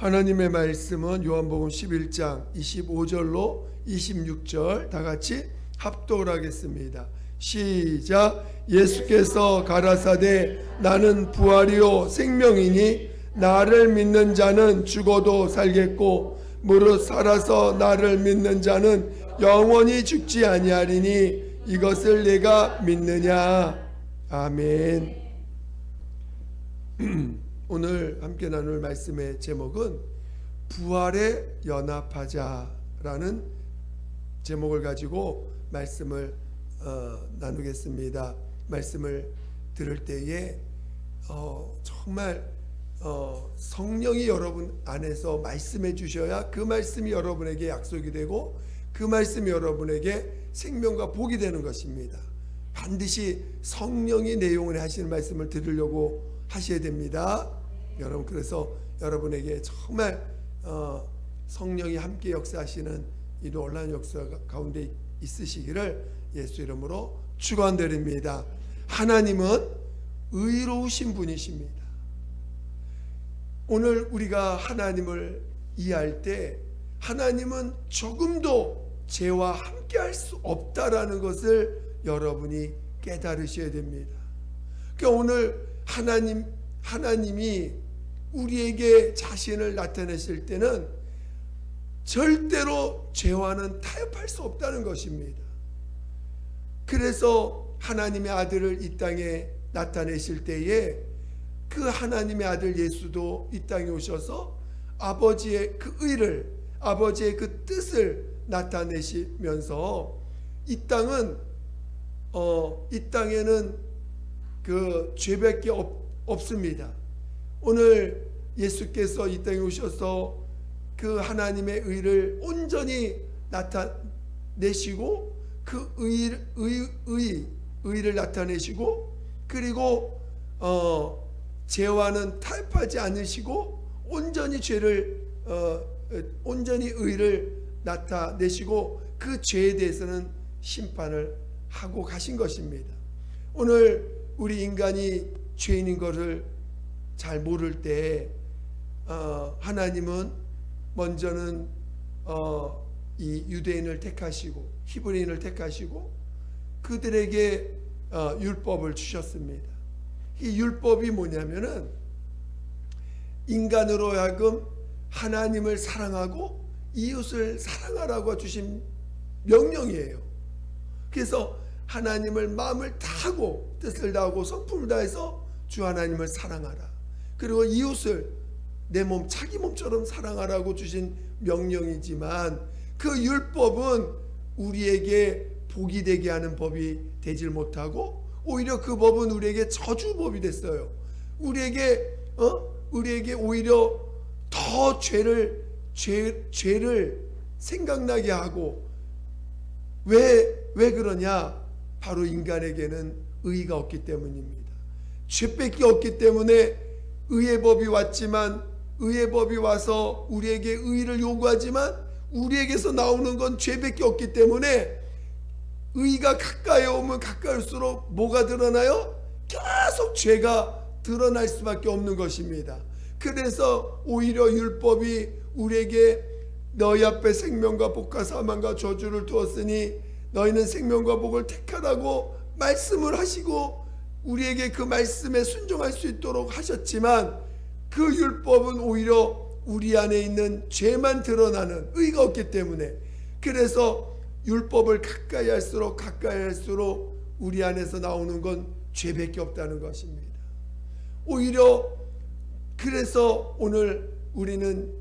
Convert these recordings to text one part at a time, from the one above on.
하나님의 말씀은 요한복음 11장 25절로 26절 다 같이 합독을 하겠습니다. 시작. 예수께서 가라사대 나는 부활이요 생명이니 나를 믿는 자는 죽어도 살겠고 무릇 살아서 나를 믿는 자는 영원히 죽지 아니하리니 이것을 내가 믿느냐. 아멘. 오늘 함께 나눌 말씀의 제목은 부활에 연합하자라는 제목을 가지고 말씀을 나누겠습니다. 말씀을 들을 때에 정말 성령이 여러분 안에서 말씀해 주셔야 그 말씀이 여러분에게 약속이 되고 그 말씀이 여러분에게 생명과 복이 되는 것입니다. 반드시 성령이 내용을 하시는 말씀을 들으려고 하셔야 됩니다. 여러분, 그래서 여러분에게 정말 성령이 함께 역사하시는 이 놀라운 역사 가운데 있으시기를 예수 이름으로 축원드립니다. 하나님은 의로우신 분이십니다. 오늘 우리가 하나님을 이해할 때 하나님은 조금도 죄와 함께 할 수 없다라는 것을 여러분이 깨달으셔야 됩니다. 그러니까 오늘 하나님이 우리에게 자신을 나타내실 때는 절대로 죄와는 타협할 수 없다는 것입니다. 그래서 하나님의 아들을 이 땅에 나타내실 때에 그 하나님의 아들 예수도 이 땅에 오셔서 아버지의 그 의를, 아버지의 그 뜻을 나타내시면서 이 땅에는 그 죄밖에 없습니다. 오늘 예수께서 이 땅에 오셔서 그 하나님의 의를 온전히 나타내시고 그 의를 나타내시고 그리고 죄와는 타협하지 않으시고 온전히 온전히 의를 나타내시고 그 죄에 대해서는 심판을 하고 가신 것입니다. 오늘 우리 인간이 죄인인 것을 잘 모를 때 하나님은 먼저는 이 유대인을 택하시고 히브리인을 택하시고 그들에게 율법을 주셨습니다. 이 율법이 뭐냐면은 인간으로 하여금 하나님을 사랑하고 이웃을 사랑하라고 주신 명령이에요. 그래서 하나님을 마음을 다하고 뜻을 다하고 성품을 다해서 주 하나님을 사랑하라. 그리고 이웃을 내 몸 자기 몸처럼 사랑하라고 주신 명령이지만 그 율법은 우리에게 복이 되게 하는 법이 되질 못하고 오히려 그 법은 우리에게 저주법이 됐어요. 우리에게 오히려 더 죄를 생각나게 하고 왜 그러냐? 바로 인간에게는 의의가 없기 때문입니다. 죄밖에 없기 때문에 의의 법이 왔지만 의의 법이 와서 우리에게 의의를 요구하지만 우리에게서 나오는 건 죄밖에 없기 때문에 의의가 가까이 오면 가까이 올수록 뭐가 드러나요? 계속 죄가 드러날 수밖에 없는 것입니다. 그래서 오히려 율법이 우리에게 너희 앞에 생명과 복과 사망과 저주를 두었으니 너희는 생명과 복을 택하라고 말씀을 하시고 우리에게 그 말씀에 순종할 수 있도록 하셨지만 그 율법은 오히려 우리 안에 있는 죄만 드러나는 의가 없기 때문에 그래서 율법을 가까이 할수록 우리 안에서 나오는 건 죄밖에 없다는 것입니다. 오히려 그래서 오늘 우리는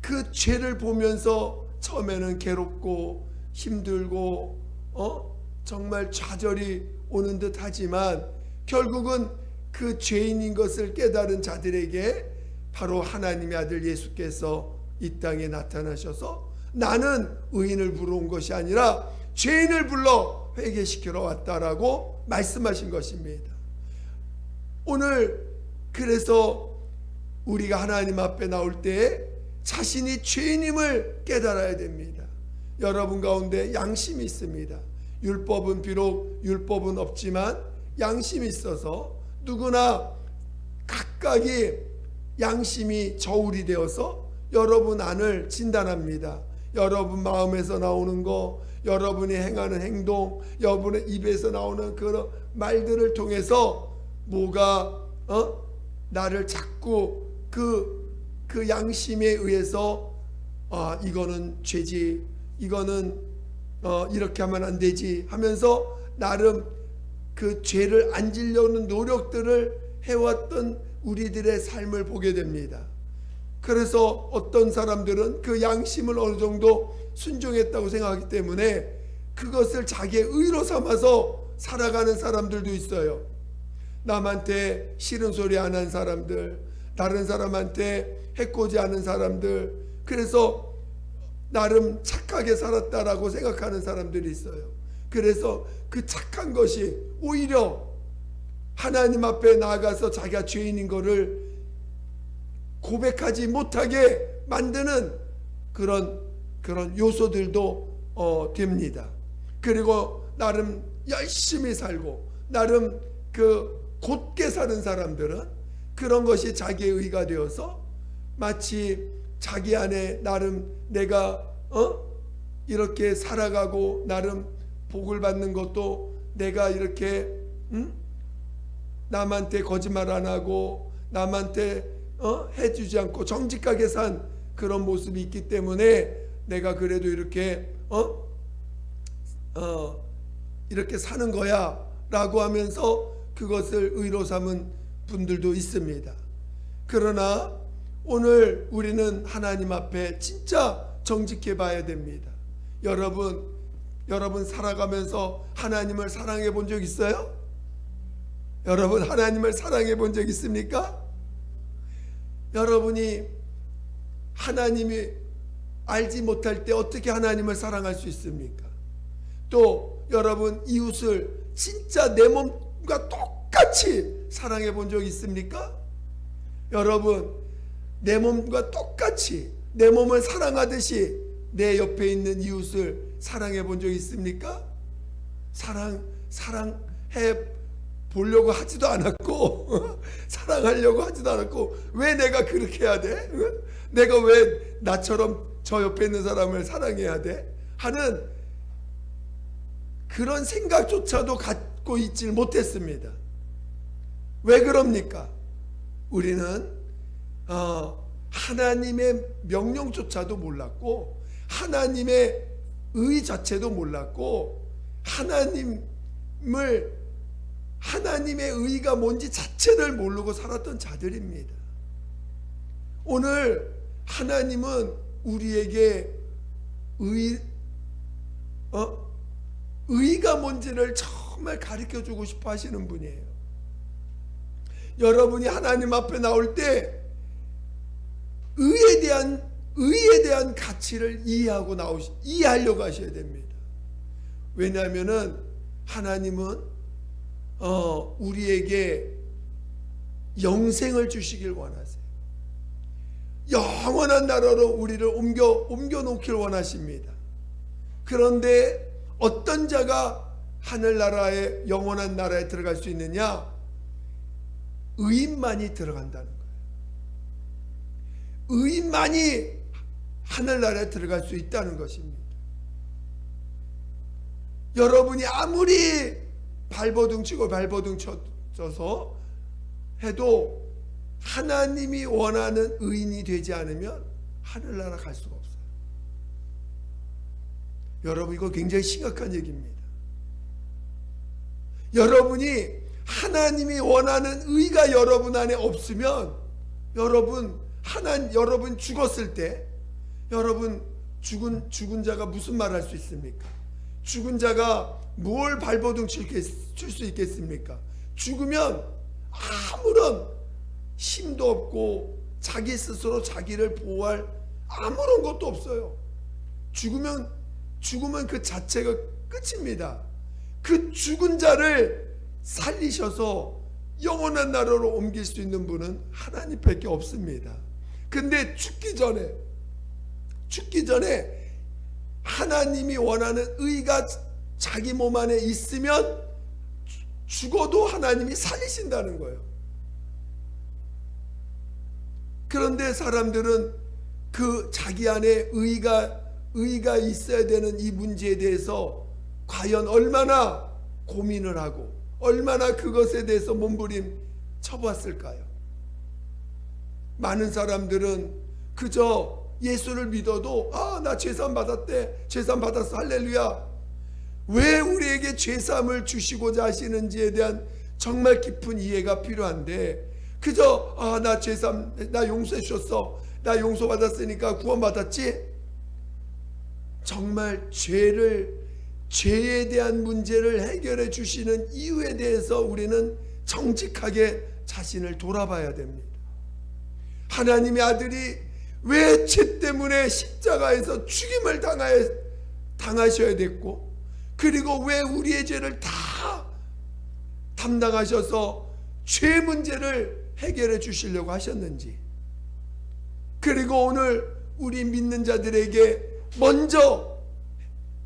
그 죄를 보면서 처음에는 괴롭고 힘들고 정말 좌절이 오는 듯 하지만 결국은 그 죄인인 것을 깨달은 자들에게 바로 하나님의 아들 예수께서 이 땅에 나타나셔서 나는 의인을 부르러 온 것이 아니라 죄인을 불러 회개시키러 왔다라고 말씀하신 것입니다. 오늘 그래서 우리가 하나님 앞에 나올 때 자신이 죄인임을 깨달아야 됩니다. 여러분 가운데 양심이 있습니다. 율법은 없지만 양심이 있어서 누구나 각각이 양심이 저울이 되어서 여러분 안을 진단합니다. 여러분 마음에서 나오는 거, 여러분이 행하는 행동, 여러분의 입에서 나오는 그런 말들을 통해서 뭐가 나를 자꾸 그 양심에 의해서 이거는 죄지, 이거는 이렇게 하면 안 되지 하면서 나름 그 죄를 안 지려는 노력들을 해왔던 우리들의 삶을 보게 됩니다. 그래서 어떤 사람들은 그 양심을 어느 정도 순종했다고 생각하기 때문에 그것을 자기의 의로 삼아서 살아가는 사람들도 있어요. 남한테 싫은 소리 안 한 사람들, 다른 사람한테 해코지 않은 사람들, 그래서 나름 착하게 살았다라고 생각하는 사람들이 있어요. 그래서 그 착한 것이 오히려 하나님 앞에 나아가서 자기가 죄인인 것을 고백하지 못하게 만드는 그런 요소들도 됩니다. 그리고 나름 열심히 살고 나름 곧게 사는 사람들은 그런 것이 자기의 의가 되어서 마치 자기 안에 나름 내가 이렇게 살아가고 나름 복을 받는 것도 내가 이렇게 남한테 거짓말 안 하고 남한테 해주지 않고 정직하게 산 그런 모습이 있기 때문에 내가 그래도 이렇게 이렇게 사는 거야 라고 하면서 그것을 의로 삼은 분들도 있습니다. 그러나 오늘 우리는 하나님 앞에 진짜 정직해 봐야 됩니다. 여러분 살아가면서 하나님을 사랑해 본 적 있어요? 여러분 하나님을 사랑해 본 적 있습니까? 여러분이 하나님이 알지 못할 때 어떻게 하나님을 사랑할 수 있습니까? 또 여러분 이웃을 진짜 내 몸과 똑같이 사랑해 본 적 있습니까? 여러분 내 몸과 똑같이 내 몸을 사랑하듯이 내 옆에 있는 이웃을 사랑해 본 적 있습니까? 사랑해 보려고 하지도 않았고 사랑하려고 하지도 않았고 왜 내가 그렇게 해야 돼? 내가 왜 나처럼 저 옆에 있는 사람을 사랑해야 돼? 하는 그런 생각조차도 갖고 있질 못했습니다. 왜 그럽니까? 우리는 하나님의 명령조차도 몰랐고 하나님의 의 자체도 몰랐고 하나님의 의가 뭔지 자체를 모르고 살았던 자들입니다. 오늘 하나님은 우리에게 의가 뭔지를 정말 가르쳐주고 싶어 하시는 분이에요. 여러분이 하나님 앞에 나올 때 의에 대한 가치를 이해하려고 하셔야 됩니다. 왜냐하면은 하나님은 우리에게 영생을 주시길 원하세요. 영원한 나라로 우리를 옮겨 놓길 원하십니다. 그런데 어떤 자가 하늘나라에 영원한 나라에 들어갈 수 있느냐? 의인만이 들어간다는 거예요. 의인만이 하늘나라에 들어갈 수 있다는 것입니다. 여러분이 아무리 발버둥 치고 발버둥 쳐서 해도 하나님이 원하는 의인이 되지 않으면 하늘나라 갈 수가 없어요. 여러분 이거 굉장히 심각한 얘기입니다. 여러분이 하나님이 원하는 의가 여러분 안에 없으면 여러분 죽었을 때 여러분 죽은 자가 무슨 말 할 수 있습니까? 죽은 자가 뭘 발버둥 칠 수 있겠습니까? 죽으면 아무런 힘도 없고 자기 스스로 자기를 보호할 아무런 것도 없어요. 죽으면 그 자체가 끝입니다. 그 죽은 자를 살리셔서 영원한 나라로 옮길 수 있는 분은 하나님밖에 없습니다. 근데 죽기 전에 하나님이 원하는 의가 자기 몸 안에 있으면 죽어도 하나님이 살리신다는 거예요. 그런데 사람들은 그 자기 안에 의가 있어야 되는 이 문제에 대해서 과연 얼마나 고민을 하고 얼마나 그것에 대해서 몸부림 쳐봤을까요? 많은 사람들은 그저 예수를 믿어도 나 죄사함 받았대, 죄사함 받았어, 할렐루야. 왜 우리에게 죄사함을 주시고자 하시는지에 대한 정말 깊은 이해가 필요한데, 그저 나 죄사함, 나 용서해 주셨어, 나 용서받았으니까 구원받았지. 정말 죄에 대한 문제를 해결해 주시는 이유에 대해서 우리는 정직하게 자신을 돌아봐야 됩니다. 하나님의 아들이 왜 죄 때문에 십자가에서 죽임을 당하셔야 됐고, 그리고 왜 우리의 죄를 다 담당하셔서 죄 문제를 해결해 주시려고 하셨는지, 그리고 오늘 우리 믿는 자들에게 먼저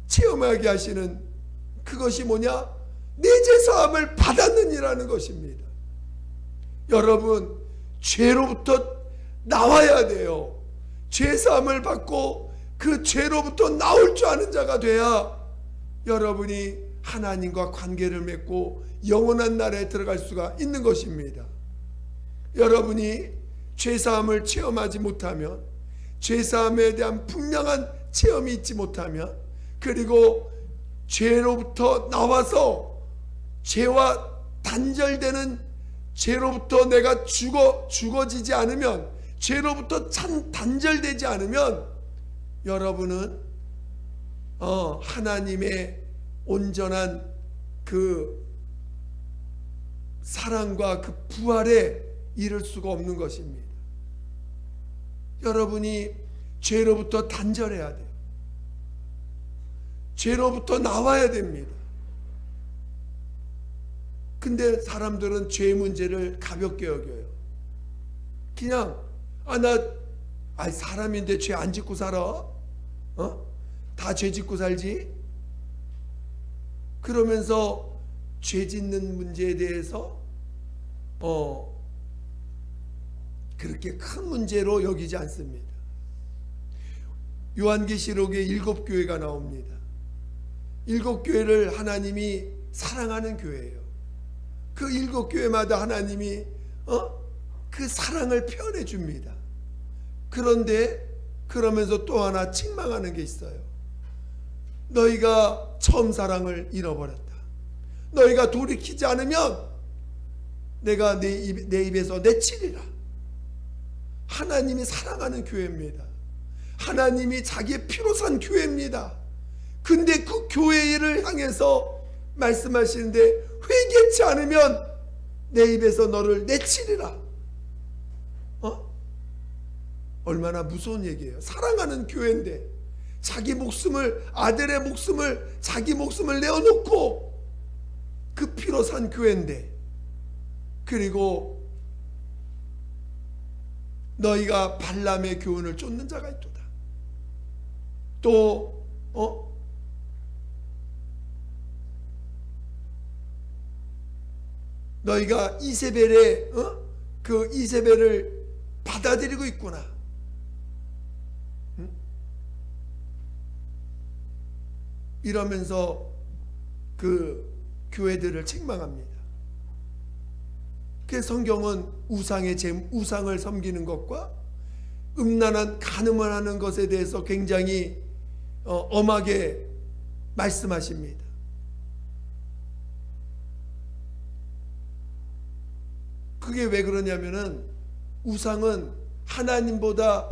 체험하게 하시는 그것이 뭐냐? 내 죄 사함을 받았느니라는 것입니다. 여러분, 죄로부터 나와야 돼요. 죄 사함을 받고 그 죄로부터 나올 줄 아는 자가 돼야 여러분이 하나님과 관계를 맺고 영원한 나라에 들어갈 수가 있는 것입니다. 여러분이 죄 사함을 체험하지 못하면, 죄 사함에 대한 분명한 체험이 있지 못하면, 그리고 죄로부터 나와서 죄와 단절되는, 죄로부터 내가 죽어지지 않으면, 죄로부터 단절되지 않으면 여러분은 하나님의 온전한 그 사랑과 그 부활에 이를 수가 없는 것입니다. 여러분이 죄로부터 단절해야 돼요. 죄로부터 나와야 됩니다. 근데 사람들은 죄 문제를 가볍게 여겨요. 그냥 사람인데 죄 안 짓고 살아? 다 죄 짓고 살지? 그러면서 죄 짓는 문제에 대해서 그렇게 큰 문제로 여기지 않습니다. 요한계시록에 7교회가 나옵니다. 7교회를 하나님이 사랑하는 교회예요. 그 7교회마다 하나님이 그 사랑을 표현해 줍니다. 그런데 그러면서 또 하나 책망하는 게 있어요. 너희가 처음 사랑을 잃어버렸다. 너희가 돌이키지 않으면 내가 내 입에서 내치리라. 하나님이 사랑하는 교회입니다. 하나님이 자기의 피로 산 교회입니다. 근데 그 교회를 향해서 말씀하시는데, 회개치 않으면 내 입에서 너를 내치리라. 얼마나 무서운 얘기예요. 사랑하는 교회인데, 자기 목숨을, 아들의 목숨을, 자기 목숨을 내어놓고 그 피로 산 교회인데, 그리고 너희가 발람의 교훈을 쫓는 자가 있도다. 또 너희가 이세벨의 그 이세벨을 받아들이고 있구나. 이러면서 그 교회들을 책망합니다. 그 성경은 우상을 섬기는 것과 음란한 간음을 하는 것에 대해서 굉장히 엄하게 말씀하십니다. 그게 왜 그러냐면은 우상은 하나님보다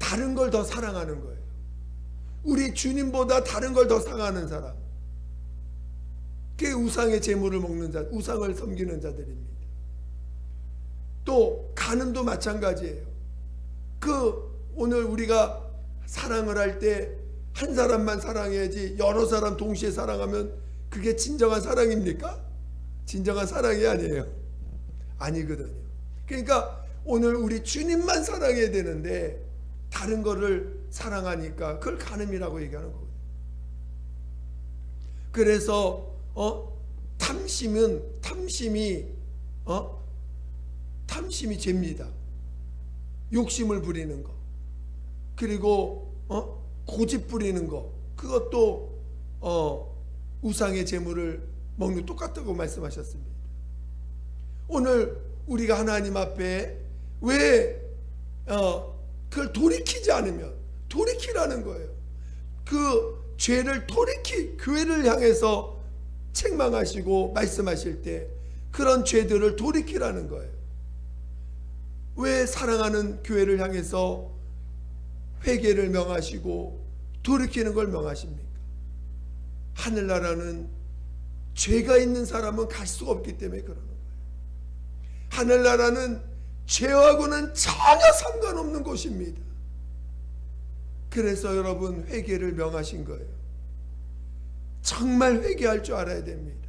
다른 걸 더 사랑하는 거예요. 우리 주님보다 다른 걸 더 사랑하는 사람, 그게 우상의 제물을 먹는 자, 우상을 섬기는 자들입니다. 또 간음도 마찬가지예요. 오늘 우리가 사랑을 할 때 한 사람만 사랑해야지 여러 사람 동시에 사랑하면 그게 진정한 사랑입니까? 진정한 사랑이 아니에요. 아니거든요. 그러니까 오늘 우리 주님만 사랑해야 되는데 다른 거를 사랑하니까 그걸 간음이라고 얘기하는 거거든요. 그래서 탐심이 죄입니다. 욕심을 부리는 거, 그리고 고집 부리는 거, 그것도 우상의 제물을 먹는 똑같다고 말씀하셨습니다. 오늘 우리가 하나님 앞에 왜 그걸 돌이키지 않으면, 돌이키라는 거예요. 그 죄를 교회를 향해서 책망하시고 말씀하실 때 그런 죄들을 돌이키라는 거예요. 왜 사랑하는 교회를 향해서 회개를 명하시고 돌이키는 걸 명하십니까? 하늘나라는 죄가 있는 사람은 갈 수가 없기 때문에 그러는 거예요. 하늘나라는 죄하고는 전혀 상관없는 곳입니다. 그래서 여러분 회개를 명하신 거예요. 정말 회개할 줄 알아야 됩니다.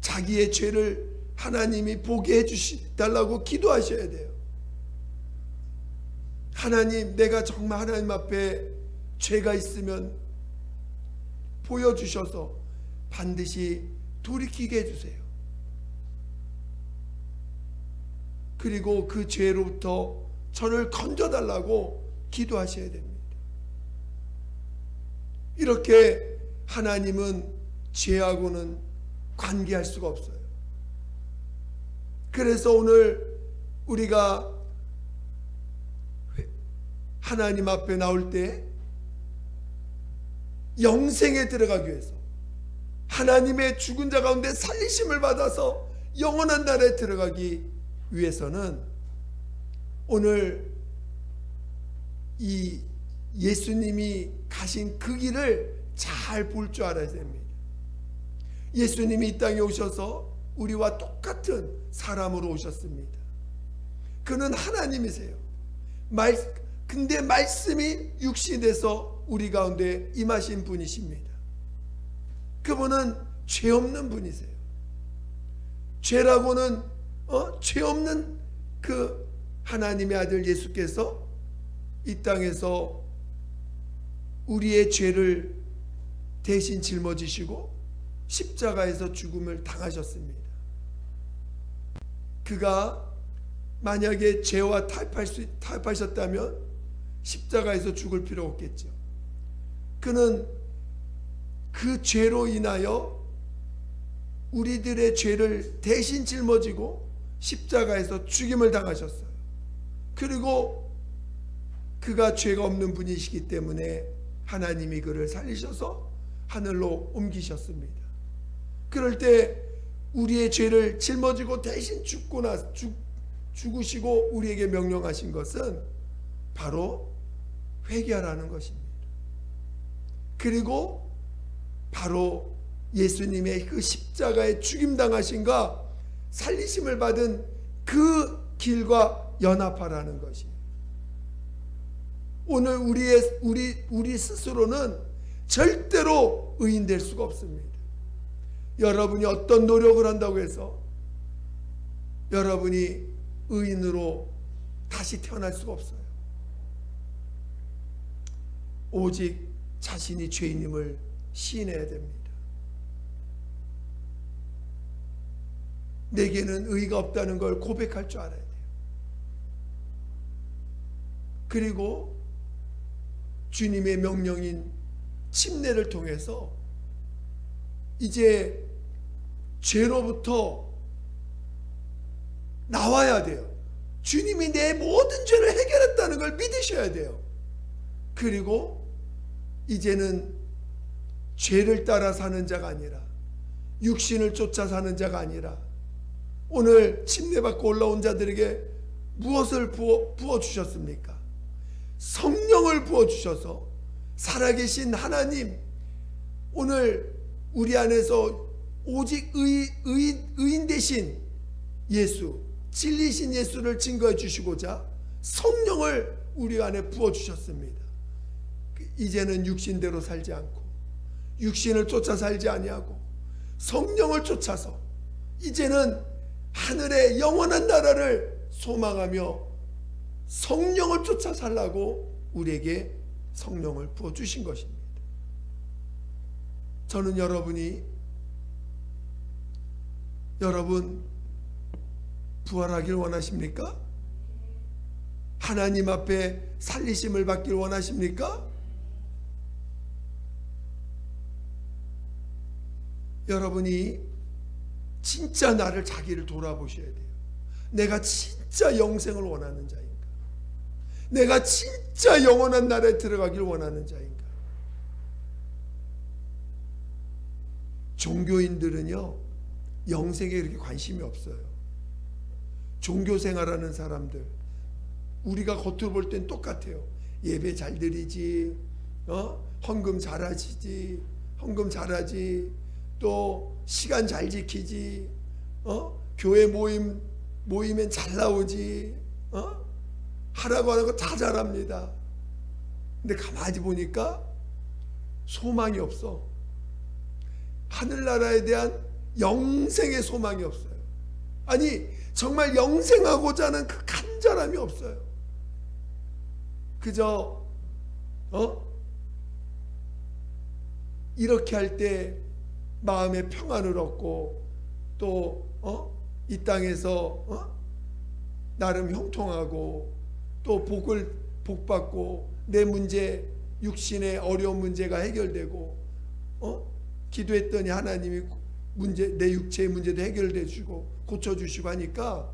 자기의 죄를 하나님이 보게 해달라고 기도하셔야 돼요. 하나님, 내가 정말 하나님 앞에 죄가 있으면 보여주셔서 반드시 돌이키게 해주세요. 그리고 그 죄로부터 저를 건져달라고 기도하셔야 됩니다. 이렇게 하나님은 죄하고는 관계할 수가 없어요. 그래서 오늘 우리가 하나님 앞에 나올 때 영생에 들어가기 위해서, 하나님의 죽은 자 가운데 살리심을 받아서 영원한 나라에 들어가기 위해서는 오늘 이 예수님이 가신 그 길을 잘 볼 줄 알아야 됩니다. 예수님이 이 땅에 오셔서 우리와 똑같은 사람으로 오셨습니다. 그는 하나님이세요. 근데 말씀이 육신이 돼서 우리 가운데 임하신 분이십니다. 그분은 죄 없는 분이세요. 죄라고는 죄 없는 그 하나님의 아들 예수께서 이 땅에서 우리의 죄를 대신 짊어지시고 십자가에서 죽음을 당하셨습니다. 그가 만약에 죄와 타협하셨다면 십자가에서 죽을 필요 없겠죠. 그는 그 죄로 인하여 우리들의 죄를 대신 짊어지고 십자가에서 죽임을 당하셨어요. 그리고 그가 죄가 없는 분이시기 때문에 하나님이 그를 살리셔서 하늘로 옮기셨습니다. 그럴 때 우리의 죄를 짊어지고 대신 죽으시고 우리에게 명령하신 것은 바로 회개하라는 것입니다. 그리고 바로 예수님의 그 십자가에 죽임당하신가 살리심을 받은 그 길과 연합하라는 것이에요. 오늘 우리 스스로는 절대로 의인될 수가 없습니다. 여러분이 어떤 노력을 한다고 해서 여러분이 의인으로 다시 태어날 수가 없어요. 오직 자신이 죄인임을 시인해야 됩니다. 내게는 의가 없다는 걸 고백할 줄 알아야 돼요. 그리고 주님의 명령인 침례를 통해서 이제 죄로부터 나와야 돼요. 주님이 내 모든 죄를 해결했다는 걸 믿으셔야 돼요. 그리고 이제는 죄를 따라 사는 자가 아니라 육신을 쫓아 사는 자가 아니라 오늘 침례받고 올라온 자들에게 무엇을 부어주셨습니까? 성령을 부어주셔서 살아계신 하나님, 오늘 우리 안에서 오직 의인 되신 예수, 진리신 예수를 증거해 주시고자 성령을 우리 안에 부어주셨습니다. 이제는 육신대로 살지 않고 육신을 쫓아 살지 아니하고 성령을 쫓아서 이제는 하늘의 영원한 나라를 소망하며 성령을 쫓아 살라고 우리에게 성령을 부어주신 것입니다. 저는 여러분 부활하길 원하십니까? 하나님 앞에 살리심을 받길 원하십니까? 여러분이 진짜 나를 자기를 돌아보셔야 돼요. 내가 진짜 영생을 원하는 자인가? 내가 진짜 영원한 나라에 들어가길 원하는 자인가? 종교인들은요, 영생에 그렇게 관심이 없어요. 종교 생활하는 사람들, 우리가 겉으로 볼 땐 똑같아요. 예배 잘 드리지, 헌금 잘하시지, 헌금 잘하지, 또 시간 잘 지키지, 교회 모이면 잘 나오지, 하라고 하는 거 다 잘합니다. 근데 가만히 보니까 소망이 없어. 하늘나라에 대한 영생의 소망이 없어요. 아니, 정말 영생하고자 하는 그 간절함이 없어요. 그저 이렇게 할 때 마음의 평안을 얻고 또 이 땅에서 나름 형통하고 또 복받고 내 문제, 육신의 어려운 문제가 해결되고 기도했더니 하나님이 내 육체의 문제도 해결해 주시고 고쳐주시고 하니까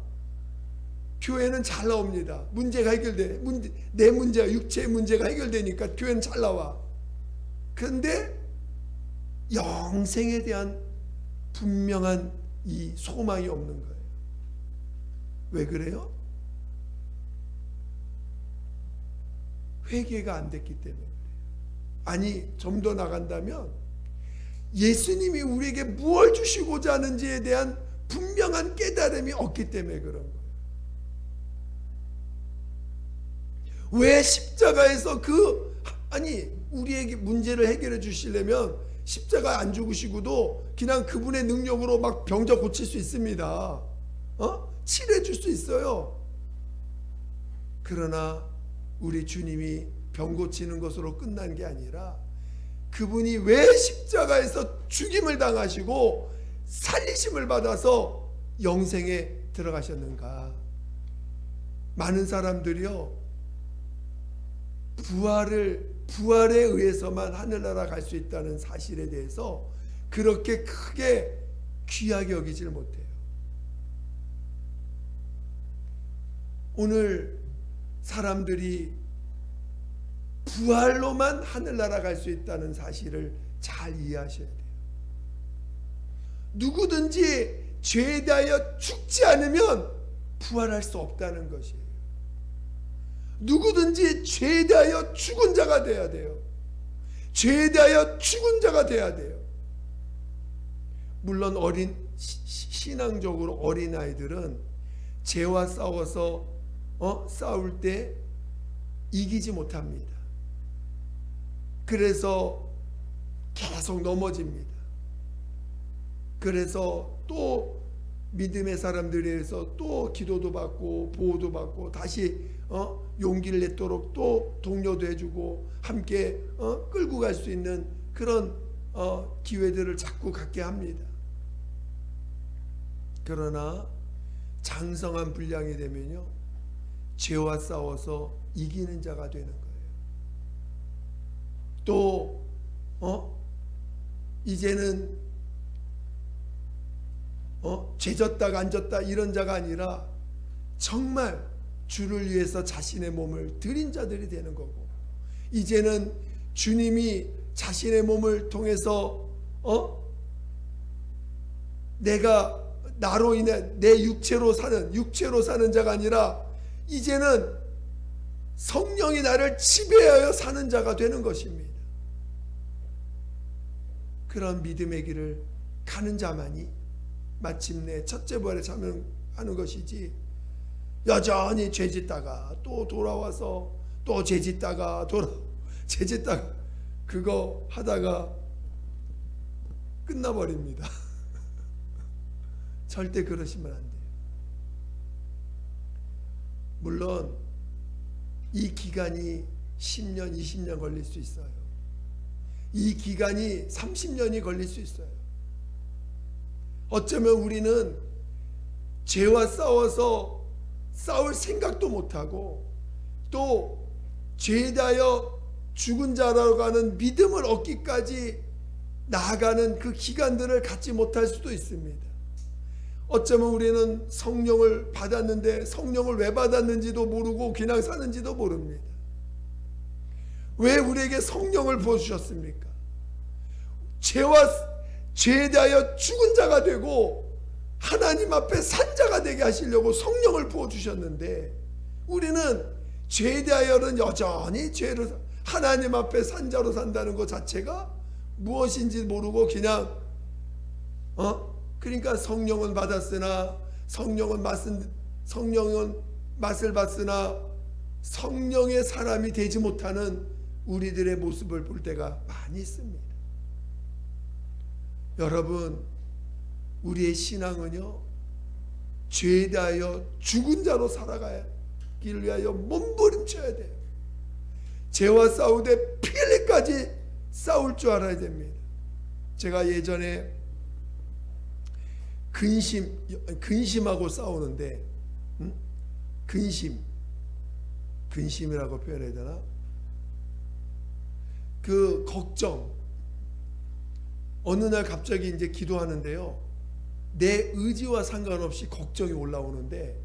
교회는 잘 나옵니다. 문제가 해결돼. 내 문제가, 육체의 문제가 해결되니까 교회는 잘 나와. 그런데 영생에 대한 분명한 이 소망이 없는 거예요. 왜 그래요? 회개가 안 됐기 때문에 그래요. 아니, 좀 더 나간다면 예수님이 우리에게 무엇을 주시고자 하는지에 대한 분명한 깨달음이 없기 때문에 그런 거예요. 왜 십자가에서 우리에게 문제를 해결해 주시려면 십자가에 안 죽으시고도 그냥 그분의 능력으로 막 병자 고칠 수 있습니다. 치료해 줄 수 있어요. 그러나 우리 주님이 병 고치는 것으로 끝난 게 아니라 그분이 왜 십자가에서 죽임을 당하시고 살리심을 받아서 영생에 들어가셨는가? 많은 사람들이요, 부활에 의해서만 하늘나라 갈 수 있다는 사실에 대해서 그렇게 크게 귀하게 여기질 못해요. 오늘 사람들이 부활로만 하늘나라 갈 수 있다는 사실을 잘 이해하셔야 돼요. 누구든지 죄에 대하여 죽지 않으면 부활할 수 없다는 것이에요. 누구든지 죄에 대하여 죽은 자가 돼야 돼요. 죄에 대하여 죽은 자가 돼야 돼요. 물론 신앙적으로 어린 아이들은 죄와 싸워서 싸울 때 이기지 못합니다. 그래서 계속 넘어집니다. 그래서 또 믿음의 사람들에 의해서 또 기도도 받고 보호도 받고 다시 용기를 냈도록 또 독려도 해주고 함께 끌고 갈 수 있는 그런 기회들을 자꾸 갖게 합니다. 그러나 장성한 분량이 되면요, 죄와 싸워서 이기는 자가 되는 거예요. 또 이제는 죄졌다가 안 졌다 이런 자가 아니라 정말 주를 위해서 자신의 몸을 드린 자들이 되는 거고, 이제는 주님이 자신의 몸을 통해서 내가 나로 인해 내 육체로 사는 자가 아니라 이제는 성령이 나를 지배하여 사는 자가 되는 것입니다. 그런 믿음의 길을 가는 자만이 마침내 첫째 부활에 참여하는 것이지, 여전히 죄짓다가 또 돌아와서 또 죄짓다가 그거 하다가 끝나버립니다. 절대 그러시면 안 돼요. 물론 이 기간이 10년, 20년 걸릴 수 있어요. 이 기간이 30년이 걸릴 수 있어요. 어쩌면 우리는 죄와 싸워서 싸울 생각도 못하고 또 죄에 대하여 죽은 자라고 하는 믿음을 얻기까지 나아가는 그 기간들을 갖지 못할 수도 있습니다. 어쩌면 우리는 성령을 받았는데 성령을 왜 받았는지도 모르고 그냥 사는지도 모릅니다. 왜 우리에게 성령을 부어주셨습니까? 죄에 대하여 죽은 자가 되고 하나님 앞에 산 자가 되게 하시려고 성령을 부어주셨는데, 우리는 죄에 대하여는 여전히 하나님 앞에 산 자로 산다는 것 자체가 무엇인지 모르고 그냥 그러니까 성령은 받았으나 성령은 맛을 봤으나 성령의 사람이 되지 못하는 우리들의 모습을 볼 때가 많이 있습니다. 여러분, 우리의 신앙은요, 죄에 대하여 죽은 자로 살아가기를 위하여 몸부림쳐야 돼요. 죄와 싸우되 피 흘리까지 싸울 줄 알아야 됩니다. 제가 예전에 근심하고 싸우는데, 근심이라고 표현해야 되나? 그 걱정. 어느 날 갑자기 이제 기도하는데요, 내 의지와 상관없이 걱정이 올라오는데,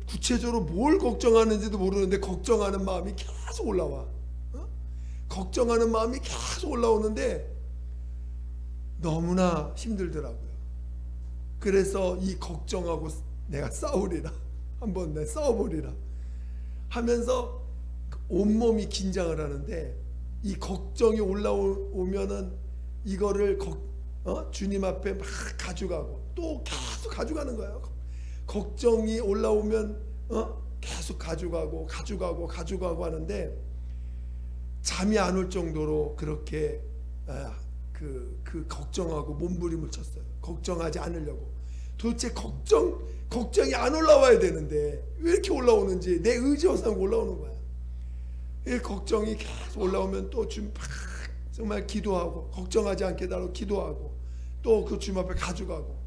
구체적으로 뭘 걱정하는지도 모르는데 걱정하는 마음이 계속 올라와. 걱정하는 마음이 계속 올라오는데 너무나 힘들더라고요. 그래서 이 걱정하고 내가 싸우리라, 한번 내가 싸워보리라 하면서 온몸이 긴장을 하는데, 이 걱정이 올라오면은 이거를 주님 앞에 막 가져가고 또 계속 가져가는 거예요. 걱정이 올라오면 계속 가져가고 하는데 잠이 안 올 정도로 그렇게 그 걱정하고 몸부림을 쳤어요. 걱정하지 않으려고. 도대체 걱정이 안 올라와야 되는데 왜 이렇게 올라오는지, 내 의지와 상관 올라오는 거야. 이 걱정이 계속 올라오면 또 정말 기도하고, 걱정하지 않게 달라고 기도하고, 또 그 주님 앞에 가져가고,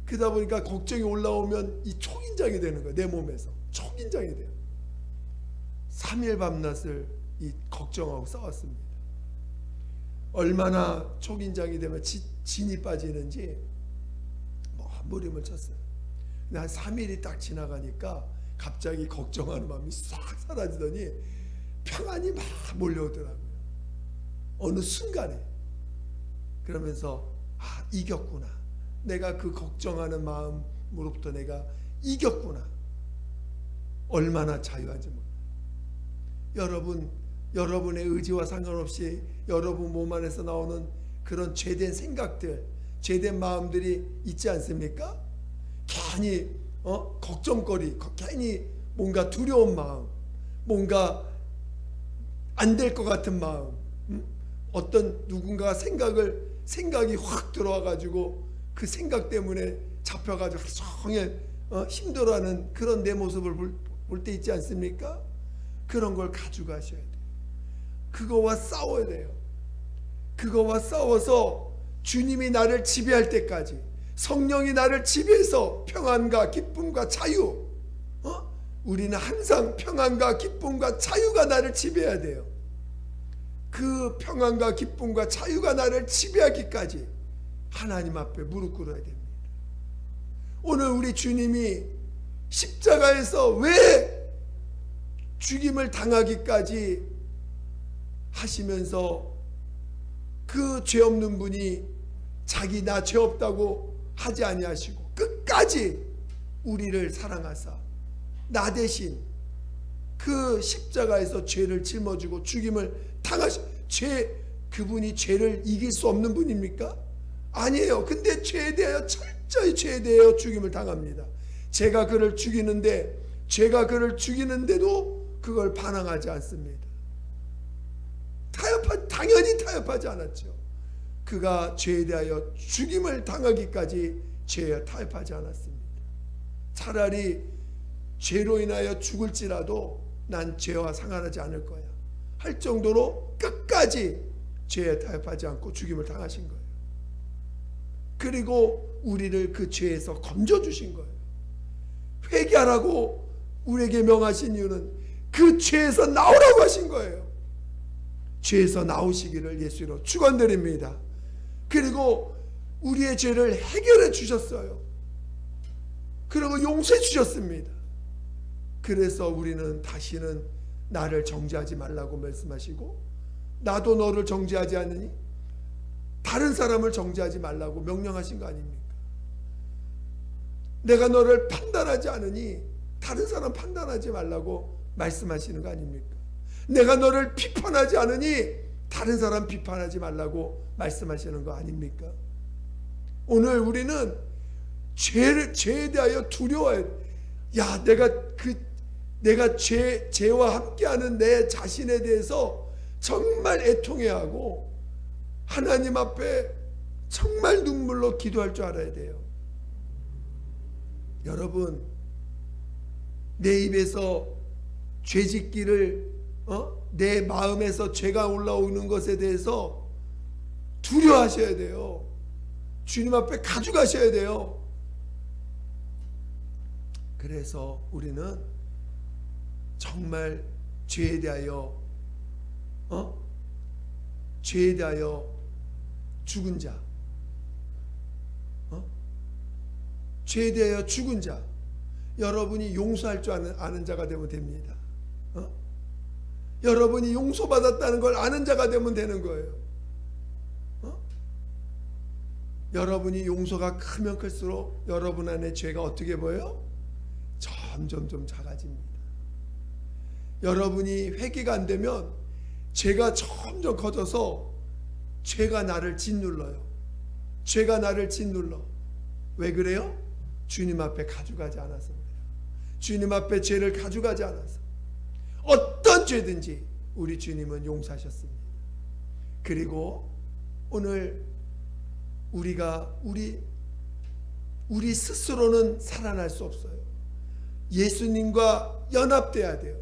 그러다 보니까 걱정이 올라오면 이 초긴장이 되는 거예요. 내 몸에서 초긴장이 돼요. 3일 밤낮을 이 걱정하고 싸웠습니다. 얼마나 초긴장이 되면 진이 빠지는지 몸부림을 쳤어요. 근데 한 3일이 딱 지나가니까 갑자기 걱정하는 마음이 싹 사라지더니 평안이 막 몰려오더라고요. 어느 순간에. 그러면서 이겼구나. 내가 그 걱정하는 마음으로부터 내가 이겼구나. 얼마나 자유한지 몰라요. 여러분의 의지와 상관없이 여러분 몸 안에서 나오는 그런 죄된 생각들, 죄된 마음들이 있지 않습니까? 괜히 걱정거리, 괜히 뭔가 두려운 마음, 뭔가 안 될 것 같은 마음, 어떤 누군가 생각이 확 들어와 가지고 그 생각 때문에 잡혀가지고 종일 힘들어하는 그런 내 모습을 볼 때 있지 않습니까? 그런 걸 가져가셔야 돼요. 그거와 싸워야 돼요. 그거와 싸워서 주님이 나를 지배할 때까지, 성령이 나를 지배해서 평안과 기쁨과 자유, 우리는 항상 평안과 기쁨과 자유가 나를 지배해야 돼요. 그 평안과 기쁨과 자유가 나를 지배하기까지 하나님 앞에 무릎 꿇어야 됩니다. 오늘 우리 주님이 십자가에서 왜 죽임을 당하기까지 하시면서 그 죄 없는 분이 자기 나 죄 없다고 하지 아니하시고 끝까지 우리를 사랑하사 나 대신 그 십자가에서 죄를 짊어지고 죽임을 그분이 죄를 이길 수 없는 분입니까? 아니에요. 근데 죄에 대하여 철저히 죄에 대하여 죽임을 당합니다. 제가 그를 죽이는데도 그걸 반항하지 않습니다. 당연히 타협하지 않았죠. 그가 죄에 대하여 죽임을 당하기까지 죄에 타협하지 않았습니다. 차라리 죄로 인하여 죽을지라도 난 죄와 상관하지 않을 거야 할 정도로 끝까지 죄에 타협하지 않고 죽임을 당하신 거예요. 그리고 우리를 그 죄에서 건져주신 거예요. 회개하라고 우리에게 명하신 이유는 그 죄에서 나오라고 하신 거예요. 죄에서 나오시기를 예수로 축원드립니다. 그리고 우리의 죄를 해결해 주셨어요. 그리고 용서해 주셨습니다. 그래서 우리는 다시는 나를 정죄하지 말라고 말씀하시고, 나도 너를 정죄하지 않으니 다른 사람을 정죄하지 말라고 명령하신 거 아닙니까? 내가 너를 판단하지 않으니 다른 사람 판단하지 말라고 말씀하시는 거 아닙니까? 내가 너를 비판하지 않으니 다른 사람 비판하지 말라고 말씀하시는 거 아닙니까? 오늘 우리는 죄에 대하여 두려워해. 야, 내가 죄와 함께하는 내 자신에 대해서 정말 애통해야 하고 하나님 앞에 정말 눈물로 기도할 줄 알아야 돼요. 여러분, 내 입에서 죄짓기를 내 마음에서 죄가 올라오는 것에 대해서 두려워하셔야 돼요. 주님 앞에 가져가셔야 돼요. 그래서 우리는 정말 죄에 대하여 죽은 자, 죄에 대하여 죽은 자, 여러분이 용서할 줄 아는 자가 되면 됩니다. 여러분이 용서받았다는 걸 아는 자가 되면 되는 거예요. 여러분이 용서가 크면 클수록 여러분 안에 죄가 어떻게 보여요? 점점 작아집니다. 여러분이 회개가 안 되면 죄가 점점 커져서 죄가 나를 짓눌러요. 죄가 나를 짓눌러. 왜 그래요? 주님 앞에 가져가지 않아서 그래요. 주님 앞에 죄를 가져가지 않아서. 어떤 죄든지 우리 주님은 용서하셨습니다. 그리고 오늘 우리 스스로는 살아날 수 없어요. 예수님과 연합돼야 돼요.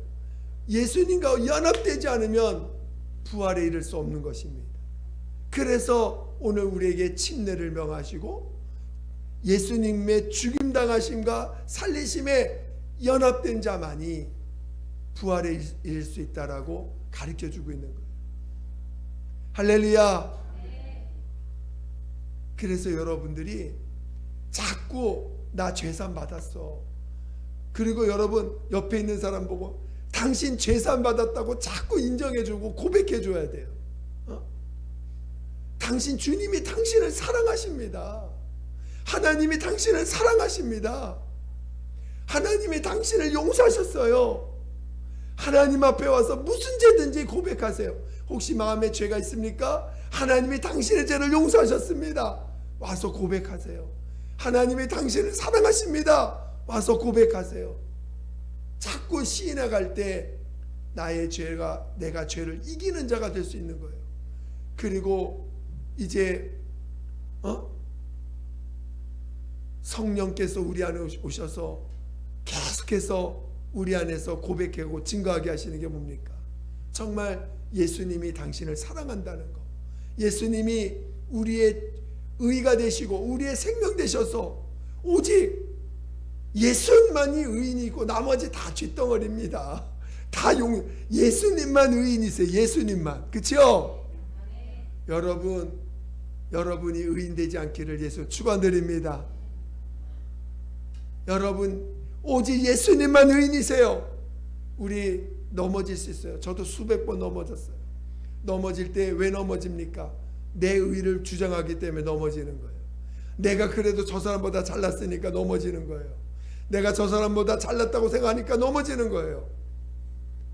예수님과 연합되지 않으면 부활에 이를 수 없는 것입니다. 그래서 오늘 우리에게 침례를 명하시고 예수님의 죽임당하심과 살리심에 연합된 자만이 부활에 이를 수 있다라고 가르쳐주고 있는 거예요. 할렐루야. 그래서 여러분들이 자꾸 나 죄산 받았어. 그리고 여러분 옆에 있는 사람 보고 당신 죄산 받았다고 자꾸 인정해주고 고백해줘야 돼요. 당신 주님이 당신을 사랑하십니다. 하나님이 당신을 사랑하십니다. 하나님이 당신을 용서하셨어요. 하나님 앞에 와서 무슨 죄든지 고백하세요. 혹시 마음에 죄가 있습니까? 하나님이 당신의 죄를 용서하셨습니다. 와서 고백하세요. 하나님이 당신을 사랑하십니다. 와서 고백하세요. 자꾸 시인해 갈 때 내가 죄를 이기는 자가 될 수 있는 거예요. 그리고 이제 성령께서 우리 안에 오셔서 계속해서 우리 안에서 고백하고 증거하게 하시는 게 뭡니까? 정말 예수님이 당신을 사랑한다는 거. 예수님이 우리의 의가 되시고 우리의 생명 되셔서 오직 예수님만이 의인이고 나머지 다 쥐덩어리입니다. 예수님만 의인이세요. 예수님만. 그렇죠? 여러분이 의인 되지 않기를 예수 축원드립니다. 여러분 오직 예수님만 의인이세요. 우리 넘어질 수 있어요. 저도 수백 번 넘어졌어요. 넘어질 때 왜 넘어집니까? 내 의를 주장하기 때문에 넘어지는 거예요. 내가 그래도 저 사람보다 잘났으니까 넘어지는 거예요. 내가 저 사람보다 잘났다고 생각하니까 넘어지는 거예요.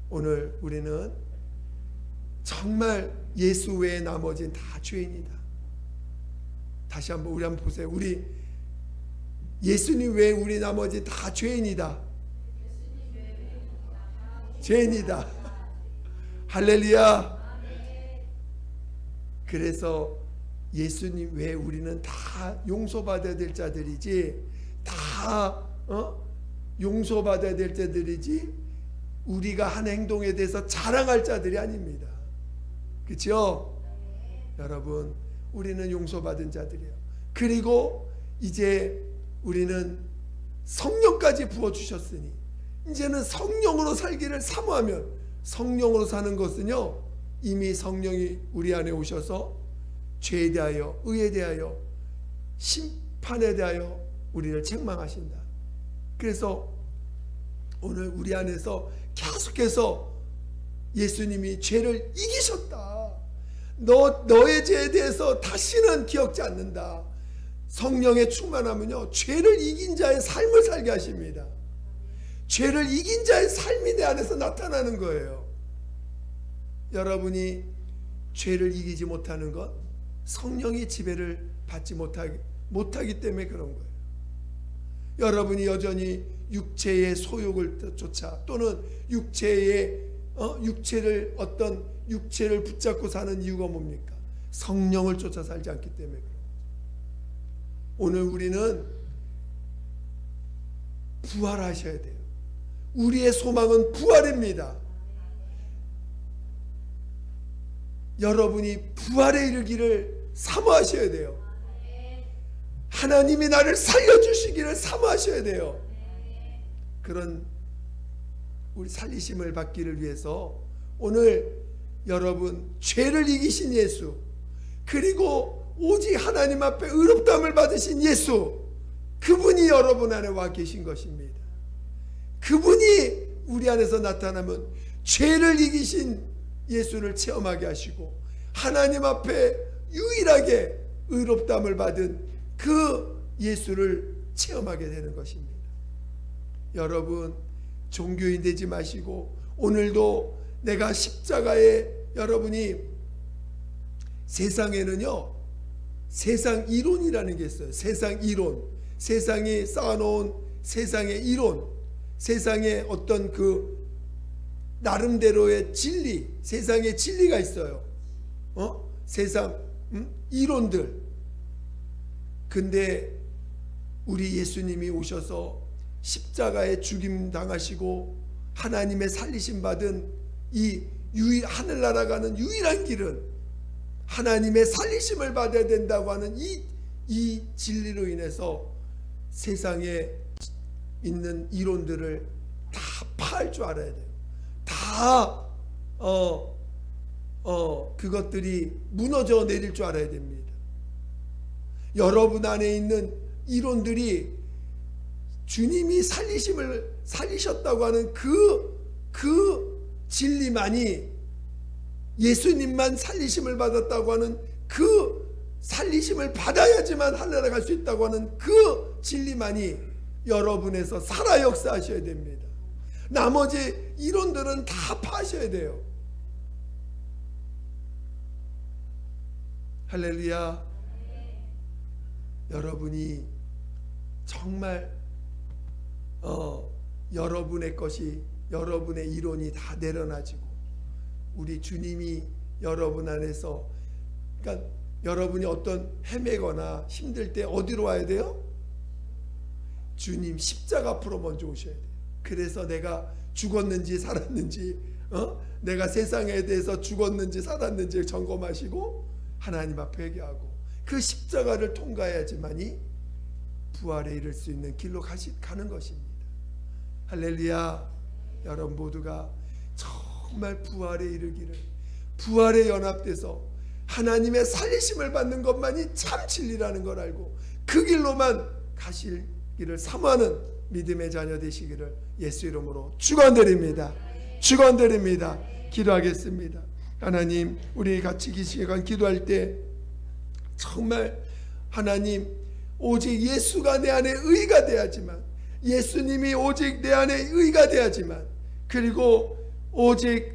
오늘 우리는 정말 예수 외에 나머지는 다 죄인이다. 다시 한번 우리 한번 보세요. 우리 예수님 외에 우리 나머지 다 죄인이다. 죄인이다. 할렐루야. 그래서 예수님 외에 우리는 다 용서받아야 될 자들이지, 다 용서받아야 될 자들이지 우리가 한 행동에 대해서 자랑할 자들이 아닙니다. 그렇죠? 여러분 우리는 용서받은 자들이에요. 그리고 이제 우리는 성령까지 부어주셨으니 이제는 성령으로 살기를 사모하면, 성령으로 사는 것은요, 이미 성령이 우리 안에 오셔서 죄에 대하여, 의에 대하여, 심판에 대하여 우리를 책망하신다. 그래서 오늘 우리 안에서 계속해서 예수님이 죄를 이기셨다. 너의 죄에 대해서 다시는 기억지 않는다. 성령의 충만하면요, 죄를 이긴 자의 삶을 살게 하십니다. 죄를 이긴 자의 삶이 내 안에서 나타나는 거예요. 여러분이 죄를 이기지 못하는 것, 성령의 지배를 받지 못하기 때문에 그런 거예요. 여러분이 여전히 육체의 소욕을 쫓아, 또는 육체를 붙잡고 사는 이유가 뭡니까? 성령을 쫓아 살지 않기 때문에 그런 거죠. 오늘 우리는 부활하셔야 돼요. 우리의 소망은 부활입니다. 여러분이 부활에 이르기를 사모하셔야 돼요. 하나님이 나를 살려주시기를 사모하셔야 돼요. 그런 우리 살리심을 받기를 위해서 오늘 여러분, 죄를 이기신 예수, 그리고 오직 하나님 앞에 의롭다함을 받으신 예수, 그분이 여러분 안에 와 계신 것입니다. 그분이 우리 안에서 나타나면 죄를 이기신 예수를 체험하게 하시고, 하나님 앞에 유일하게 의롭다함을 받은 그 예수를 체험하게 되는 것입니다. 여러분, 종교인 되지 마시고, 오늘도 내가 십자가에, 여러분이 세상에는요, 세상 이론이라는 게 있어요. 세상 이론, 세상이 쌓아놓은 세상의 이론, 세상의 어떤 그 나름대로의 진리, 세상의 진리가 있어요. 세상 이론들. 근데 우리 예수님이 오셔서 십자가에 죽임 당하시고 하나님의 살리심 받은 이 하늘나라 가는 유일한 길은 하나님의 살리심을 받아야 된다고 하는 이 진리로 인해서 세상에 있는 이론들을 다 파할 줄 알아야 돼요. 다 그것들이 무너져 내릴 줄 알아야 됩니다. 여러분 안에 있는 이론들이 주님이 살리셨다고 하는 그 진리만이, 예수님만 살리심을 받았다고 하는 그 살리심을 받아야지만 하늘나라 갈 수 있다고 하는 그 진리만이 여러분에서 살아 역사하셔야 됩니다. 나머지 이론들은 다 파셔야 돼요. 할렐루야. 여러분이 정말 여러분의 것이, 여러분의 이론이 다 내려놔지고 우리 주님이 여러분 안에서, 그러니까 여러분이 어떤 헤매거나 힘들 때 어디로 와야 돼요? 주님 십자가 앞으로 먼저 오셔야 돼요. 그래서 내가 죽었는지 살았는지, 내가 세상에 대해서 죽었는지 살았는지 점검하시고 하나님 앞에 회개하고 그 십자가를 통과해야지만이 부활에 이를 수 있는 길로 가는 것입니다. 할렐루야. 여러분 모두가 정말 부활에 이르기를, 부활에 연합돼서 하나님의 살리심을 받는 것만이 참 진리라는 걸 알고 그 길로만 가시기를 사모하는 믿음의 자녀 되시기를 예수 이름으로 축원드립니다. 축원드립니다. 기도하겠습니다. 하나님, 우리 같이 이 시간 기도할 때 정말 하나님, 오직 예수가 내 안에 의가 돼야지만, 예수님이 오직 내 안에 의가 돼야지만, 그리고 오직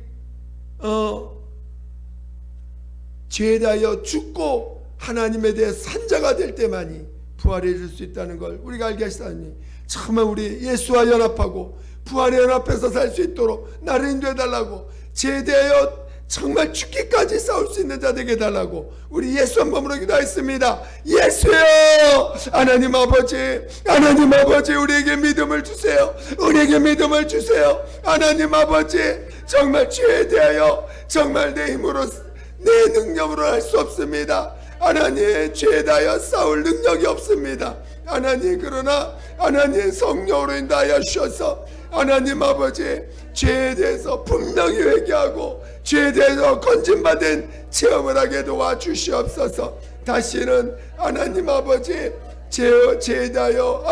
죄에 대하여 죽고 하나님에 대해 산자가 될 때만이 부활에 이를 수 있다는 걸 우리가 알게 하시다니, 정말 우리 예수와 연합하고 부활에 연합해서 살 수 있도록 나를 인도해 달라고, 죄에 대하여 정말 죽기까지 싸울 수 있는 자 되게 해달라고 우리 예수 한 번으로 기도하겠습니다. 예수여, 하나님 아버지, 하나님 아버지, 우리에게 믿음을 주세요. 우리에게 믿음을 주세요. 하나님 아버지, 정말 죄에 대하여 정말 내 힘으로, 내 능력으로 할 수 없습니다. 하나님, 죄에 대하여 싸울 능력이 없습니다. 하나님, 그러나 하나님 성령으로 인도하여 주셔서 하나님 아버지, 죄에 대해서 분명히 회개하고 죄에 대해서 건진받은 체험을 하게 도와주시옵소서. 다시는 하나님 아버지, 죄에 대하여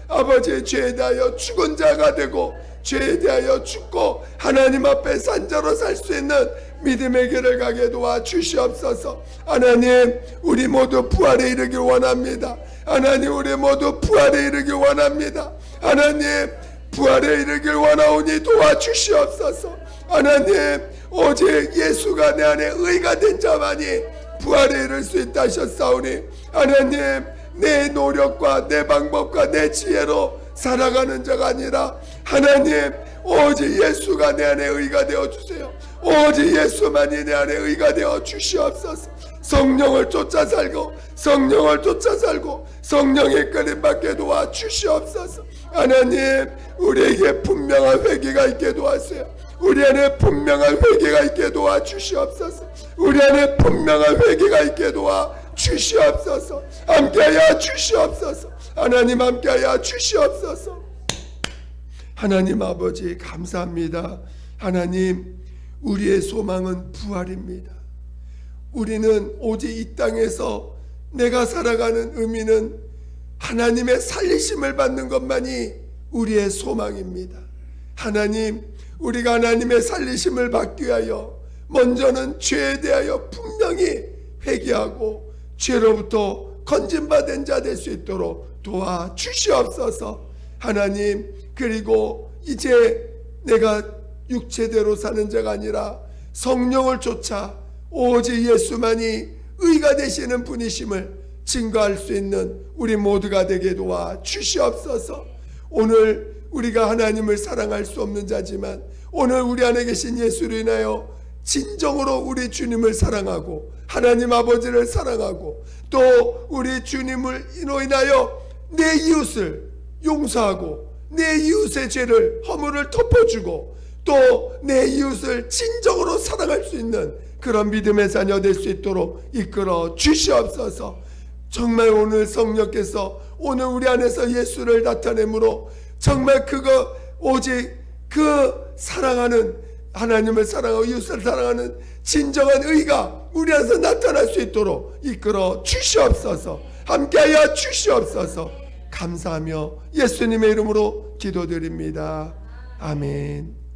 아버지 죄에 대하여 죽은 자가 되고 죄에 대하여 죽고 하나님 앞에 산자로 살 수 있는 믿음의 길을 가게 도와주시옵소서. 하나님, 우리 모두 부활에 이르길 원합니다. 하나님, 우리 모두 부활에 이르길 원합니다. 하나님, 부활에 이르길 원하오니 도와주시옵소서. 하나님, 오직 예수가 내 안에 의가 된 자만이 부활에 이를 수 있다 하셨사오니 하나님, 내 노력과 내 방법과 내 지혜로 살아가는 자가 아니라 하나님, 오직 예수가 내 안에 의가 되어 주세요. 오직 예수만이 내 안에 의가 되어 주시옵소서. 성령을 쫓아 살고 성령의 끌림 받게 도와 주시옵소서. 하나님, 우리에게 분명한 회개가 있게 도와주세요. 우리 안에 분명한 회개가 있게 도와 주시옵소서. 우리 안에 분명한 회개가 있게 도와 주시옵소서. 함께하여 주시옵소서. 하나님, 함께하여 주시옵소서. 하나님 아버지, 감사합니다. 하나님, 우리의 소망은 부활입니다. 우리는 오직 이 땅에서 내가 살아가는 의미는 하나님의 살리심을 받는 것만이 우리의 소망입니다. 하나님, 우리가 하나님의 살리심을 받기 위하여 먼저는 죄에 대하여 분명히 회개하고 죄로부터 건진받은 자 될 수 있도록 도와주시옵소서. 하나님, 그리고 이제 내가 육체대로 사는 자가 아니라 성령을 쫓아 오직 예수만이 의가 되시는 분이심을 증거할 수 있는 우리 모두가 되게 도와 주시옵소서. 오늘 우리가 하나님을 사랑할 수 없는 자지만 오늘 우리 안에 계신 예수로 인하여 진정으로 우리 주님을 사랑하고 하나님 아버지를 사랑하고 또 우리 주님을 인하여 내 이웃을 용서하고 내 이웃의 죄를 허물을 덮어주고 또 내 이웃을 진정으로 사랑할 수 있는 그런 믿음의 자녀 될 수 있도록 이끌어 주시옵소서. 정말 오늘 성령께서 오늘 우리 안에서 예수를 나타내므로 정말 그거 오직 그 사랑하는 하나님을 사랑하고 이웃을 사랑하는 진정한 의가 우리 안에서 나타날 수 있도록 이끌어 주시옵소서. 함께하여 주시옵소서. 감사하며 예수님의 이름으로 기도드립니다. 아멘.